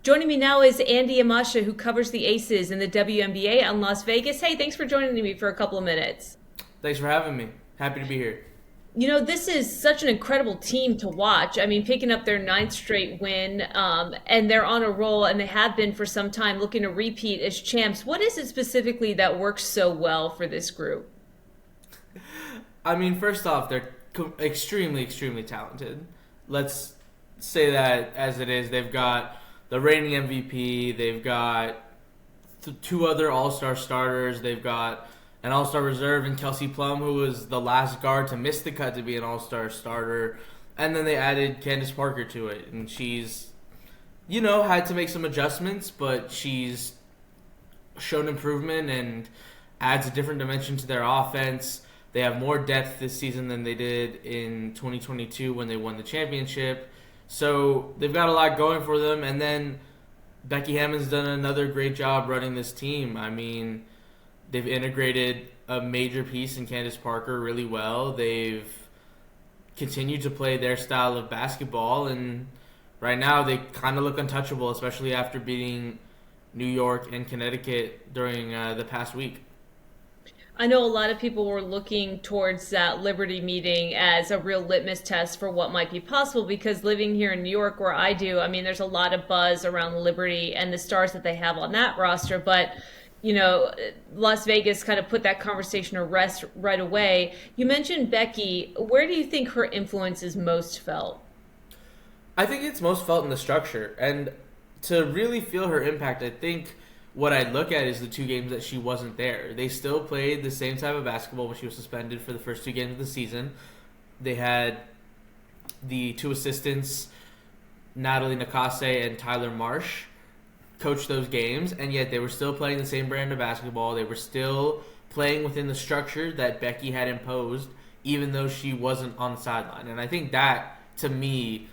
Joining me now is Andy Yamashita, who covers the Aces in the WNBA out in Las Vegas. Hey, thanks for joining me for a couple of minutes. Thanks for having me. Happy to be here. This is such an incredible team to watch. I mean, picking up their ninth straight win, and they're on a roll, and they have been for some time, looking to repeat as champs. What is it specifically that works so well for this group? I mean, first off, they're extremely, extremely talented. Let's say that as it is. They've got the reigning MVP. They've got two other All-Star starters. They've got an All-Star reserve in Kelsey Plum, who was the last guard to miss the cut to be an All-Star starter. And then they added Candace Parker to it. And she's, had to make some adjustments, but she's shown improvement and adds a different dimension to their offense. They have more depth this season than they did in 2022 when they won the championship. So they've got a lot going for them. And then Becky Hammons done another great job running this team. I mean, they've integrated a major piece in Candace Parker really well. They've continued to play their style of basketball. And right now they kind of look untouchable, especially after beating New York and Connecticut during the past week. I know a lot of people were looking towards that Liberty meeting as a real litmus test for what might be possible because living here in New York where I do, I mean, there's a lot of buzz around Liberty and the stars that they have on that roster, but Las Vegas kind of put that conversation to rest right away. You mentioned Becky. Where do you think her influence is most felt? I think it's most felt in the structure. And to really feel her impact, I think what I'd look at is the two games that she wasn't there. They still played the same type of basketball when she was suspended for the first two games of the season. They had the two assistants, Natalie Nakase and Tyler Marsh, coach those games, and yet they were still playing the same brand of basketball. They were still playing within the structure that Becky had imposed, even though she wasn't on the sideline. And I think that, to me,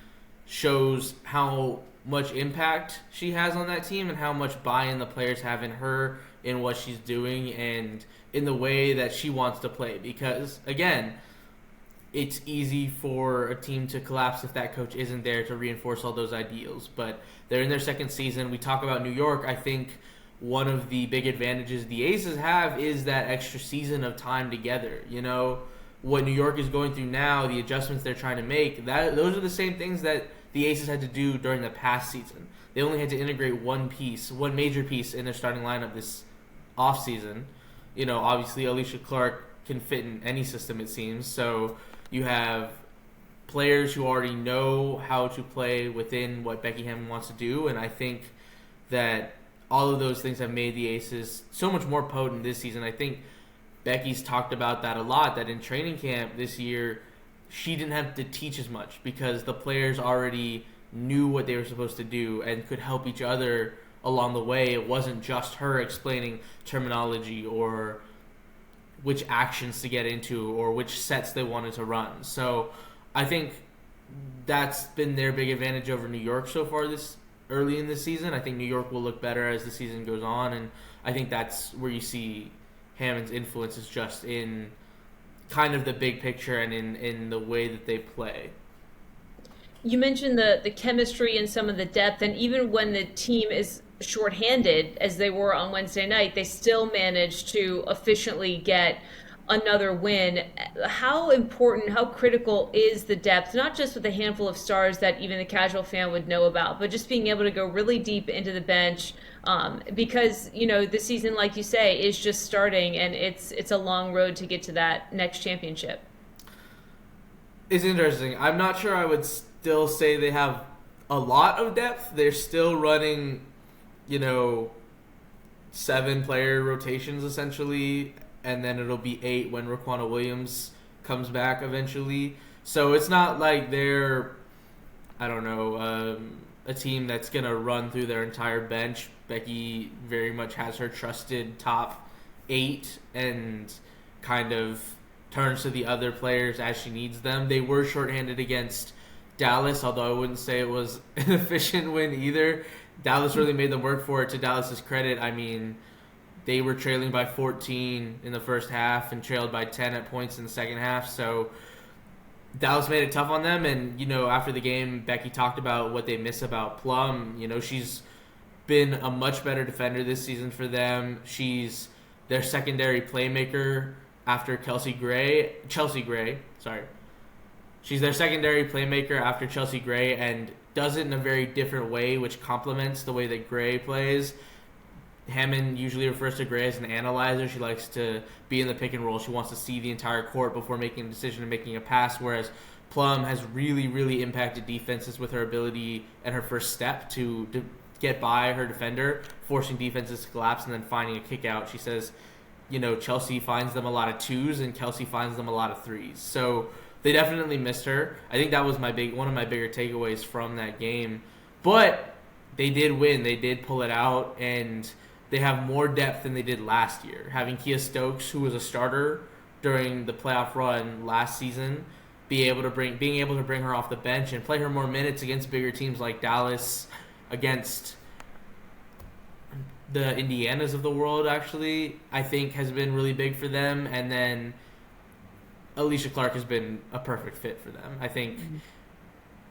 shows how much impact she has on that team and how much buy-in the players have in her, in what she's doing, and in the way that she wants to play. Because, again, it's easy for a team to collapse if that coach isn't there to reinforce all those ideals. But they're in their second season. We talk about New York. I think one of the big advantages the Aces have is that extra season of time together. What New York is going through now, the adjustments they're trying to make, those are the same things that the Aces had to do during the past season. They only had to integrate one major piece in their starting lineup this offseason. Obviously Alicia Clark can fit in any system, it seems. So you have players who already know how to play within what Becky Hammon wants to do, and I think that all of those things have made the Aces so much more potent this season. I think Becky's talked about that a lot, that in training camp this year, she didn't have to teach as much because the players already knew what they were supposed to do and could help each other along the way. It wasn't just her explaining terminology or which actions to get into or which sets they wanted to run. So I think that's been their big advantage over New York so far this early in this season. I think New York will look better as the season goes on, and I think that's where you see Hammond's influence is just in kind of the big picture and in the way that they play. You mentioned the chemistry and some of the depth, and even when the team is shorthanded, as they were on Wednesday night, they still managed to efficiently get another win. How important, how critical is the depth, not just with a handful of stars that even the casual fan would know about, but just being able to go really deep into the bench, because the season, like you say, is just starting, and it's a long road to get to that next championship. It's interesting. I'm not sure I would still say they have a lot of depth. They're still running, 7-player rotations essentially, and then it'll be 8 when Raquana Williams comes back eventually. So it's not like they're, a team that's going to run through their entire bench. Becky very much has her trusted top 8 and kind of turns to the other players as she needs them. They were shorthanded against Dallas, although I wouldn't say it was an efficient win either. Dallas really made them work for it, to Dallas's credit. I mean, they were trailing by 14 in the first half and trailed by 10 at points in the second half. So Dallas made it tough on them. And, after the game, Becky talked about what they miss about Plum. She's been a much better defender this season for them. She's their secondary playmaker after Chelsea Gray. Sorry. She's their secondary playmaker after Chelsea Gray and does it in a very different way, which complements the way that Gray plays. Hammon usually refers to Gray as an analyzer. She likes to be in the pick and roll. She wants to see the entire court before making a decision and making a pass, whereas Plum has really, really impacted defenses with her ability and her first step to get by her defender, forcing defenses to collapse and then finding a kick out. She says, Chelsea finds them a lot of twos and Kelsey finds them a lot of threes. So they definitely missed her. I think that was one of my bigger takeaways from that game. But they did win. They did pull it out, and they have more depth than they did last year. Having Kia Stokes, who was a starter during the playoff run last season, being able to bring her off the bench and play her more minutes against bigger teams like Dallas, against the Indianas of the world, actually, I think has been really big for them. And then Alicia Clark has been a perfect fit for them. I think,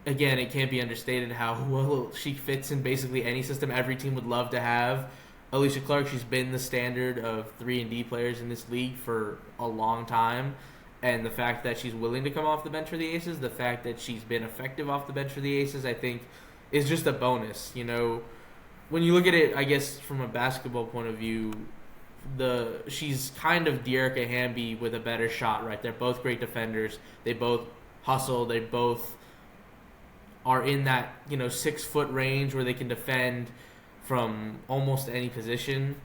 again, it can't be understated how well she fits in basically any system every team would love to have. Alicia Clark, she's been the standard of 3-and-D players in this league for a long time. And the fact that she's willing to come off the bench for the Aces, the fact that she's been effective off the bench for the Aces, I think is just a bonus. When you look at it, I guess, from a basketball point of view, she's kind of Dearica Hamby with a better shot, right? They're both great defenders. They both hustle. They both are in that 6-foot range where they can defend from almost any position.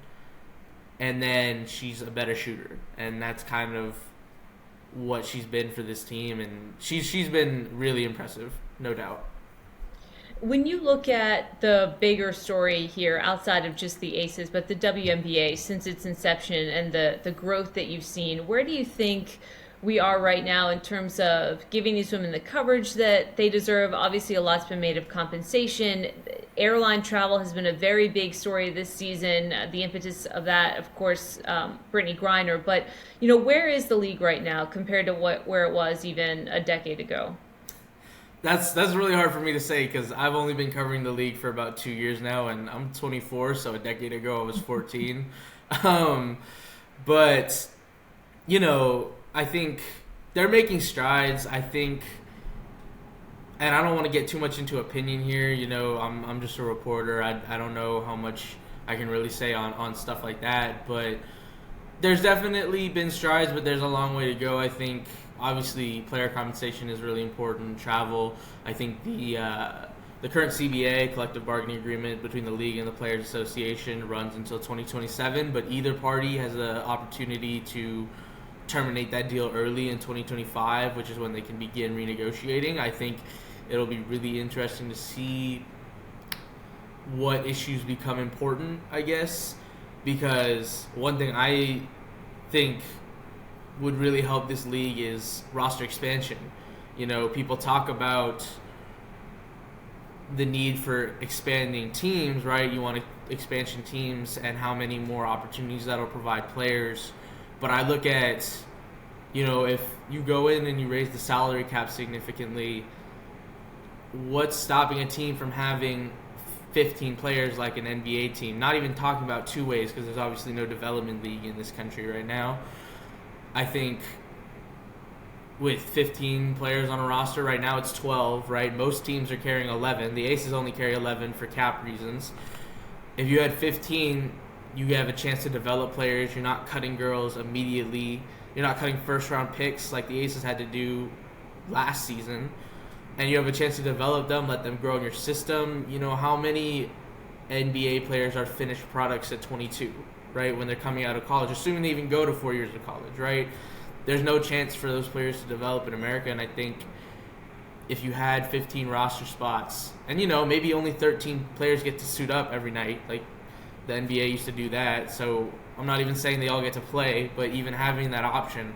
And then she's a better shooter, and that's kind of what she's been for this team, and she's been really impressive, no doubt. When you look at the bigger story here, outside of just the Aces, but the WNBA since its inception and the growth that you've seen, where do you think we are right now in terms of giving these women the coverage that they deserve? Obviously, a lot's been made of compensation. Airline travel has been a very big story this season. The impetus of that, of course, Brittany Griner. But, where is the league right now compared to where it was even a decade ago? That's really hard for me to say because I've only been covering the league for about 2 years now, and I'm 24, so a decade ago I was 14. But, I think they're making strides. I think, and I don't want to get too much into opinion here. I'm just a reporter. I don't know how much I can really say on stuff like that. But there's definitely been strides, but there's a long way to go. I think, obviously, player compensation is really important. Travel. I think the current CBA, collective bargaining agreement between the league and the Players Association, runs until 2027. But either party has the opportunity to terminate that deal early in 2025, which is when they can begin renegotiating. I think it'll be really interesting to see what issues become important, I guess, because one thing I think would really help this league is roster expansion. People talk about the need for expanding teams, right? You want expansion teams and how many more opportunities that'll provide players. But I look at, if you go in and you raise the salary cap significantly, what's stopping a team from having 15 players like an NBA team? Not even talking about two ways, because there's obviously no development league in this country right now. I think with 15 players on a roster right now, it's 12, right? Most teams are carrying 11. The Aces only carry 11 for cap reasons. If you had 15, you have a chance to develop players. You're not cutting girls immediately. You're not cutting first-round picks like the Aces had to do last season. And you have a chance to develop them, let them grow in your system. How many NBA players are finished products at 22, right, when they're coming out of college, assuming they even go to 4 years of college, right? There's no chance for those players to develop in America, and I think if you had 15 roster spots, and, maybe only 13 players get to suit up every night, like the NBA used to do that, so I'm not even saying they all get to play, but even having that option,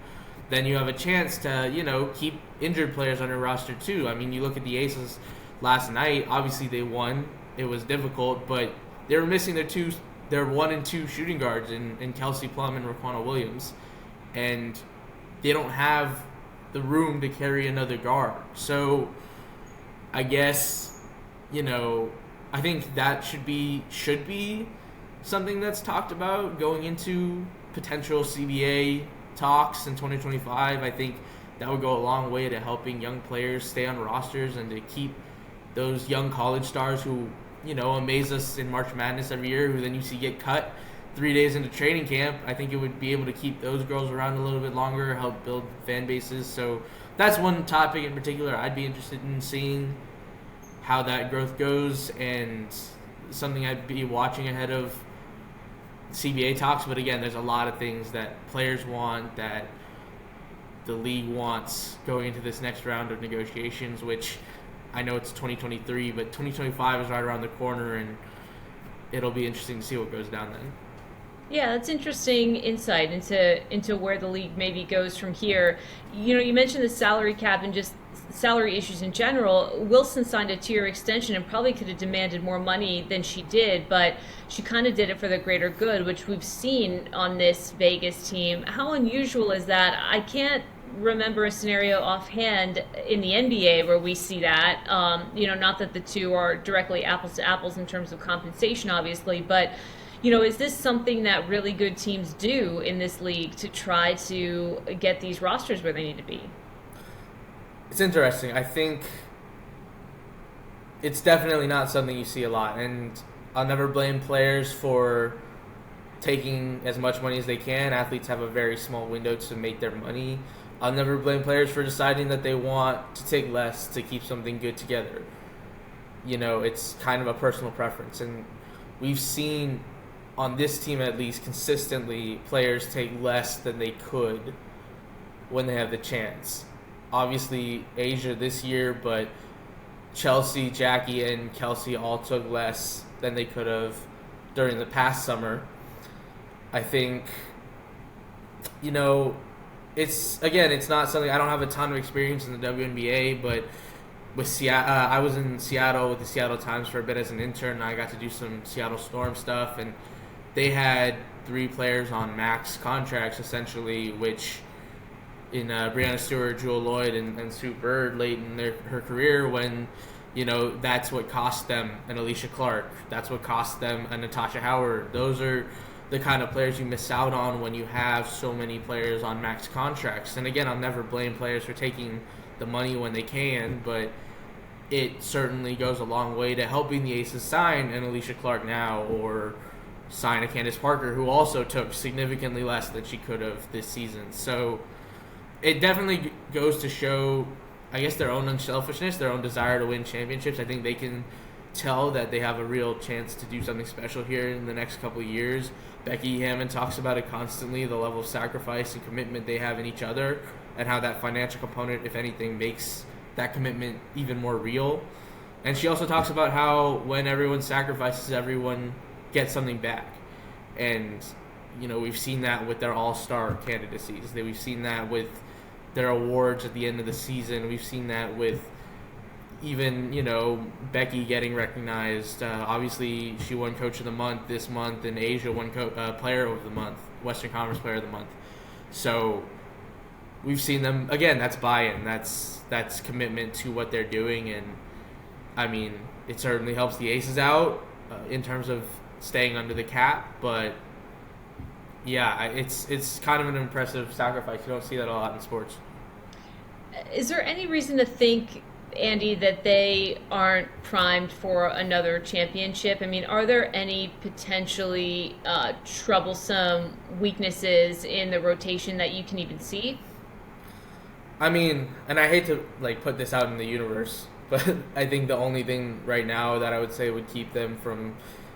then you have a chance to, keep injured players on your roster too. I mean, you look at the Aces last night, obviously they won. It was difficult, but they were missing their 1 and 2 shooting guards in Kelsey Plum and Raquana Williams. And they don't have the room to carry another guard. So I guess, I think that should be something that's talked about going into potential CBA talks in 2025. I think that would go a long way to helping young players stay on rosters and to keep those young college stars who, amaze us in March Madness every year, who then you see get cut 3 days into training camp. I think it would be able to keep those girls around a little bit longer, help build fan bases. So that's one topic in particular I'd be interested in seeing how that growth goes, and something I'd be watching ahead of CBA talks. But again, there's a lot of things that players want, that the league wants going into this next round of negotiations, which I know it's 2023, but 2025 is right around the corner, and it'll be interesting to see what goes down then. Yeah, that's interesting insight into where the league maybe goes from here. You mentioned the salary cap and just salary issues in general. Wilson signed a 2-year extension and probably could have demanded more money than she did, but she kind of did it for the greater good, which we've seen on this Vegas team. How unusual is that? I can't remember a scenario offhand in the NBA where we see that. Not that the two are directly apples to apples in terms of compensation, obviously, but is this something that really good teams do in this league to try to get these rosters where they need to be? It's interesting. I think it's definitely not something you see a lot, and I'll never blame players for taking as much money as they can. Athletes have a very small window to make their money. I'll never blame players for deciding that they want to take less to keep something good together. It's kind of a personal preference, and we've seen on this team at least consistently players take less than they could when they have the chance. Obviously Asia this year, but Chelsea, Jackie, and Kelsey all took less than they could have during the past summer. I think, it's not something, I don't have a ton of experience in the WNBA, but with Seattle, I was in Seattle with the Seattle Times for a bit as an intern, and I got to do some Seattle Storm stuff, and they had 3 players on max contracts, essentially, which in Breanna Stewart, Jewel Lloyd, and Sue Bird late in her career, when, that's what cost them an Alicia Clark. That's what cost them a Natasha Howard. Those are the kind of players you miss out on when you have so many players on max contracts. And again, I'll never blame players for taking the money when they can, but it certainly goes a long way to helping the Aces sign an Alicia Clark now, or sign a Candace Parker, who also took significantly less than she could have this season. So it definitely goes to show, I guess, their own unselfishness, their own desire to win championships. I think they can tell that they have a real chance to do something special here in the next couple of years. Becky Hammon talks about it constantly, the level of sacrifice and commitment they have in each other, and how that financial component, if anything, makes that commitment even more real. And she also talks about how when everyone sacrifices, everyone gets something back. And, we've seen that with their all-star candidacies. We've seen that with their awards at the end of the season. We've seen that with even, Becky getting recognized. Obviously, she won Coach of the Month this month, and Asia won Player of the Month, Western Conference Player of the Month. So we've seen them, again, that's buy-in. That's commitment to what they're doing. And, I mean, it certainly helps the Aces out in terms of staying under the cap. But, yeah, it's kind of an impressive sacrifice. You don't see that a lot in sports. Is there any reason to think, Andy, that they aren't primed for another championship? I mean, are there any potentially troublesome weaknesses in the rotation that you can even see? I mean, and I hate to put this out in the universe, but I think the only thing right now that I would say would keep them from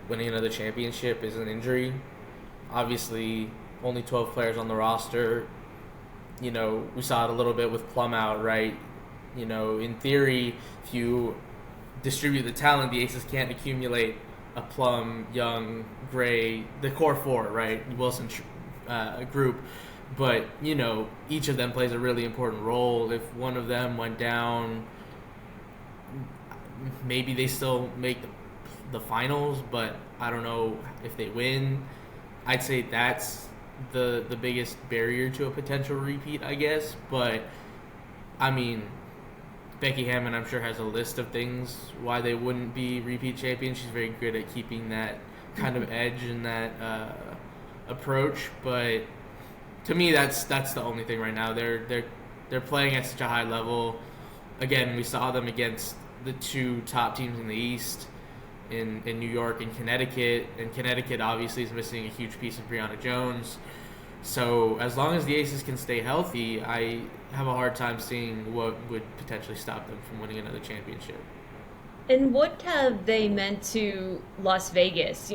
winning another championship is an injury. Obviously, only 12 players on the roster. We saw it a little bit with Plum out, right? In theory, if you distribute the talent, the Aces can't accumulate a Plum, Young, Gray, the core 4, right? Wilson group. But, each of them plays a really important role. If one of them went down, maybe they still make the finals, but I don't know if they win. I'd say that's the biggest barrier to a potential repeat, I guess. But, I mean, Becky Hammon, I'm sure, has a list of things why they wouldn't be repeat champions. She's very good at keeping that kind of edge and that approach. But to me, that's the only thing right now. They're playing at such a high level. Again, we saw them against the two top teams in the East in New York and Connecticut. And Connecticut obviously is missing a huge piece of Brianna Jones. So as long as the Aces can stay healthy, I have a hard time seeing what would potentially stop them from winning another championship. And what have they meant to Las Vegas?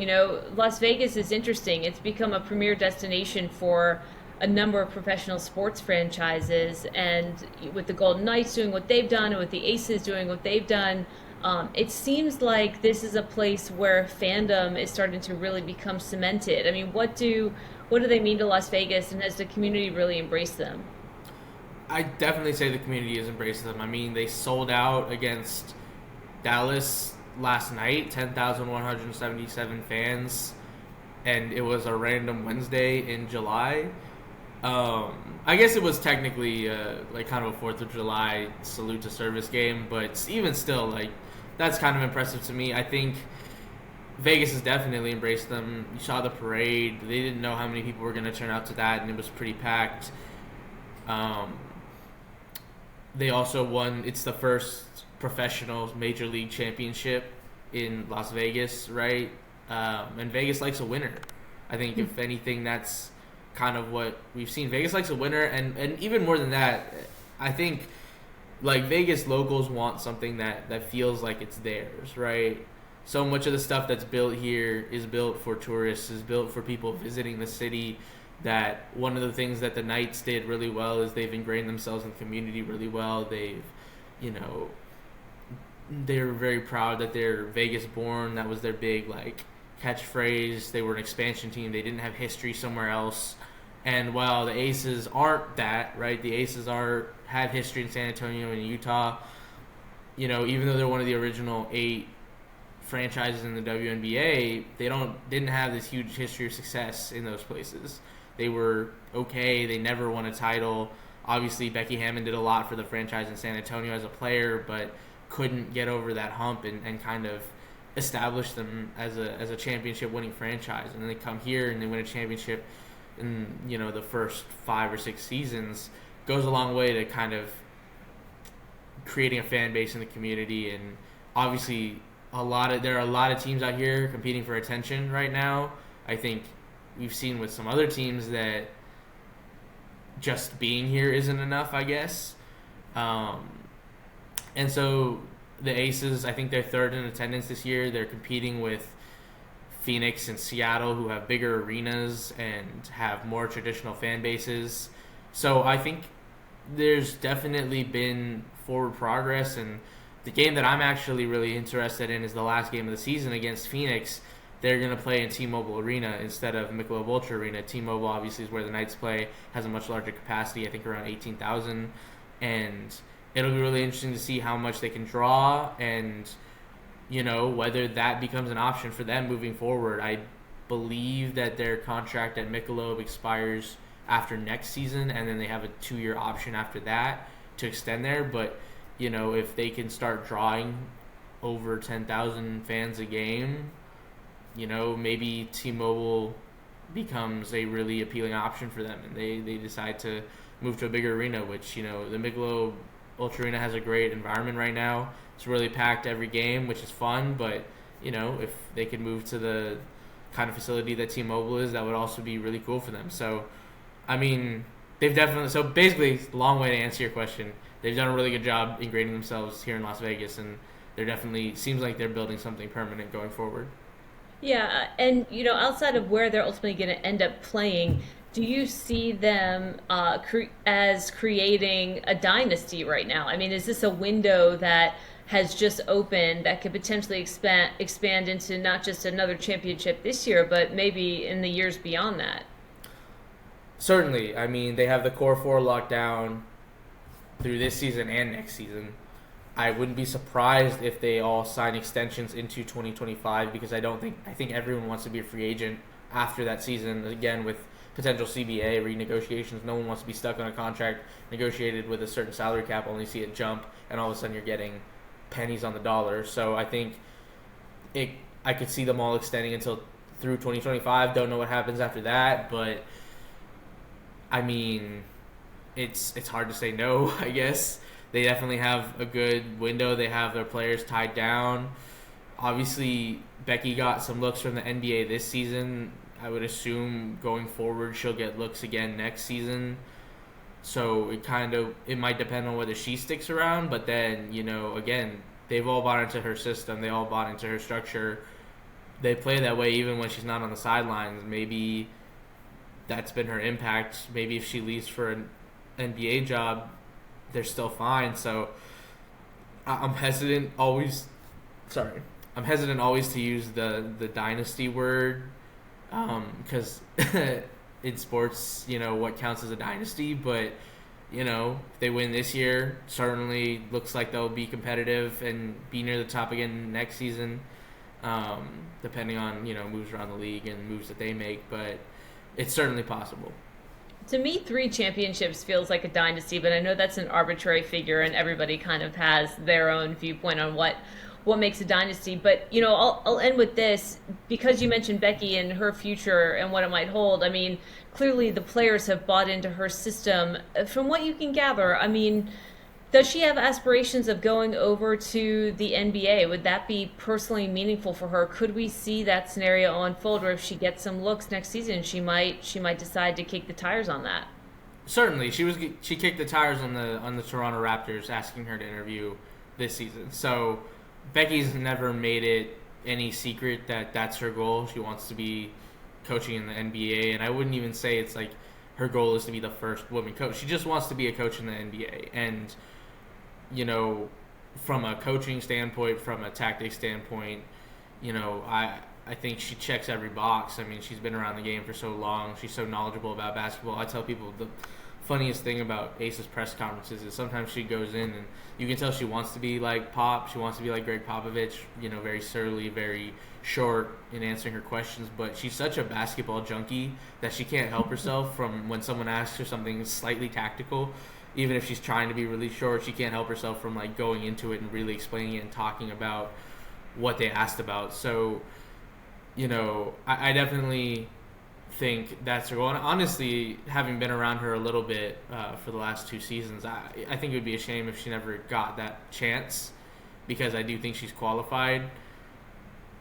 Las Vegas is interesting. It's become a premier destination for a number of professional sports franchises. And with the Golden Knights doing what they've done, and with the Aces doing what they've done, it seems like this is a place where fandom is starting to really become cemented. I mean, what do they mean to Las Vegas, and has the community really embraced them? I definitely say the community has embraced them. I mean, they sold out against Dallas last night, 10,177 fans, and it was a random Wednesday in July. I guess it was technically like kind of a 4th of July salute to service game, but even still, like, that's kind of impressive to me. I think Vegas has definitely embraced them. You saw the parade. They didn't know how many people were going to turn out to that, and it was pretty packed. They also won. It's the first professional major league championship in Las Vegas, right? And Vegas likes a winner. I think if anything, that's kind of what we've seen. Vegas likes a winner, and even more than that, I think like Vegas locals want something that feels like it's theirs, right? So much of the stuff that's built here is built for tourists, is built for people visiting the city. That one of the things that the Knights did really well is they've ingrained themselves in the community really well. They're very proud that they're Vegas born. That was their big catchphrase. They were an expansion team. They didn't have history somewhere else. And while the Aces aren't that, right? The Aces have history in San Antonio and Utah. Even though they're one of the original 8 franchises in the WNBA, they didn't have this huge history of success in those places. They were okay. They never won a title. Obviously, Becky Hammon did a lot for the franchise in San Antonio as a player, but couldn't get over that hump and kind of establish them as a championship winning franchise. And then they come here and they win a championship in the first 5 or 6 seasons. Goes a long way to kind of creating a fan base in the community. And obviously there are a lot of teams out here competing for attention right now. I think we've seen with some other teams that just being here isn't enough, I guess. And so the Aces, I think they're 3rd in attendance this year. They're competing with Phoenix and Seattle, who have bigger arenas and have more traditional fan bases. So I think there's definitely been forward progress, and the game that I'm actually really interested in is the last game of the season against Phoenix. They're going to play in T-Mobile Arena instead of Michelob Ultra Arena. T-Mobile obviously is where the Knights play, has a much larger capacity, I think around 18,000, and it'll be really interesting to see how much they can draw and whether that becomes an option for them moving forward. I believe that their contract at Michelob expires after next season, and then they have a 2-year option after that to extend there. But if they can start drawing over 10,000 fans a game, maybe T-Mobile becomes a really appealing option for them, and they decide to move to a bigger arena, which the Michelob Ultra Arena has a great environment right now. It's really packed every game, which is fun, but if they could move to the kind of facility that T-Mobile is, that would also be really cool for them. So I mean, so basically, long way to answer your question. They've done a really good job ingraining themselves here in Las Vegas, and they're definitely seems like they're building something permanent going forward. Yeah, and outside of where they're ultimately going to end up playing, do you see them as creating a dynasty right now? I mean, is this a window that has just opened that could potentially expand into not just another championship this year, but maybe in the years beyond that? Certainly. I mean, they have the core 4 locked down through this season and next season. I wouldn't be surprised if they all sign extensions into 2025 because I think everyone wants to be a free agent after that season, again, with potential CBA renegotiations. No one wants to be stuck on a contract negotiated with a certain salary cap, only see it jump, and all of a sudden you're getting pennies on the dollar. So I think I could see them all extending until through 2025. Don't know what happens after that, but I mean, it's hard to say no, I guess. They definitely have a good window. They have their players tied down. Obviously, Becky got some looks from the NBA this season. I would assume going forward she'll get looks again next season. So it might depend on whether she sticks around, but then, again, they've all bought into her system. They all bought into her structure. They play that way even when she's not on the sidelines. Maybe that's been her impact. Maybe if she leaves for an NBA job, they're still fine. So I'm hesitant always to use the dynasty word, because in sports, what counts as a dynasty. But if they win this year, certainly looks like they'll be competitive and be near the top again next season, depending on moves around the league and moves that they make. But it's certainly possible. To me, 3 championships feels like a dynasty, but I know that's an arbitrary figure, and everybody kind of has their own viewpoint on what makes a dynasty. But I'll end with this, because you mentioned Becky and her future and what it might hold. I mean, clearly the players have bought into her system. From what you can gather, I mean, does she have aspirations of going over to the NBA? Would that be personally meaningful for her? Could we see that scenario unfold, where if she gets some looks next season, she might decide to kick the tires on that? Certainly, she kicked the tires on the Toronto Raptors, asking her to interview this season. So Becky's never made it any secret that that's her goal. She wants to be coaching in the NBA, and I wouldn't even say it's like her goal is to be the first woman coach. She just wants to be a coach in the NBA. And from a coaching standpoint, from a tactics standpoint, I think she checks every box. I mean, she's been around the game for so long. She's so knowledgeable about basketball. I tell people the funniest thing about Ace's press conferences is sometimes she goes in and you can tell she wants to be like Pop. She wants to be like Greg Popovich, very surly, very short in answering her questions. But she's such a basketball junkie that she can't help herself from when someone asks her something slightly tactical. Even if she's trying to be really short, she can't help herself from like going into it and really explaining it and talking about what they asked about. So, I definitely think that's her goal. And honestly, having been around her a little bit for the last 2 seasons, I think it would be a shame if she never got that chance, because I do think she's qualified.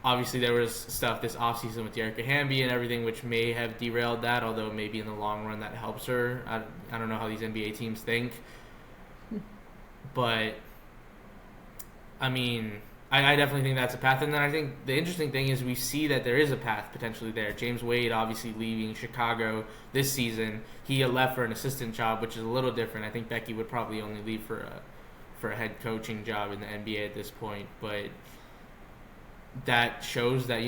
Obviously, there was stuff this offseason with Becky Hammon and everything, which may have derailed that, although maybe in the long run that helps her. I don't know how these NBA teams think. But, I mean, I definitely think that's a path. And then I think the interesting thing is we see that there is a path potentially there. James Wade obviously leaving Chicago this season. He left for an assistant job, which is a little different. I think Becky would probably only leave for a head coaching job in the NBA at this point. But that shows that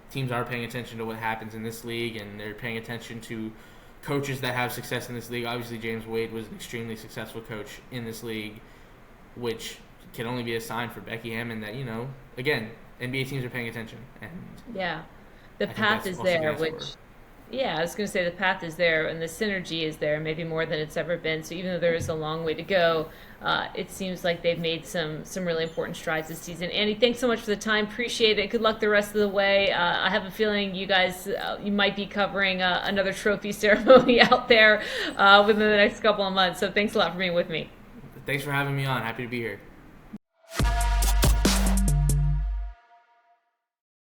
teams are paying attention to what happens in this league, and they're paying attention to coaches that have success in this league. Obviously, James Wade was an extremely successful coach in this league, which can only be a sign for Becky Hammon that again, NBA teams are paying attention. And yeah, the path is there, which Yeah, I was going to say the path is there and the synergy is there, maybe more than it's ever been. So even though there is a long way to go, it seems like they've made some really important strides this season. Andy, thanks so much for the time. Appreciate it. Good luck the rest of the way. I have a feeling you guys, you might be covering another trophy ceremony out there within the next couple of months. So thanks a lot for being with me. Thanks for having me on. Happy to be here.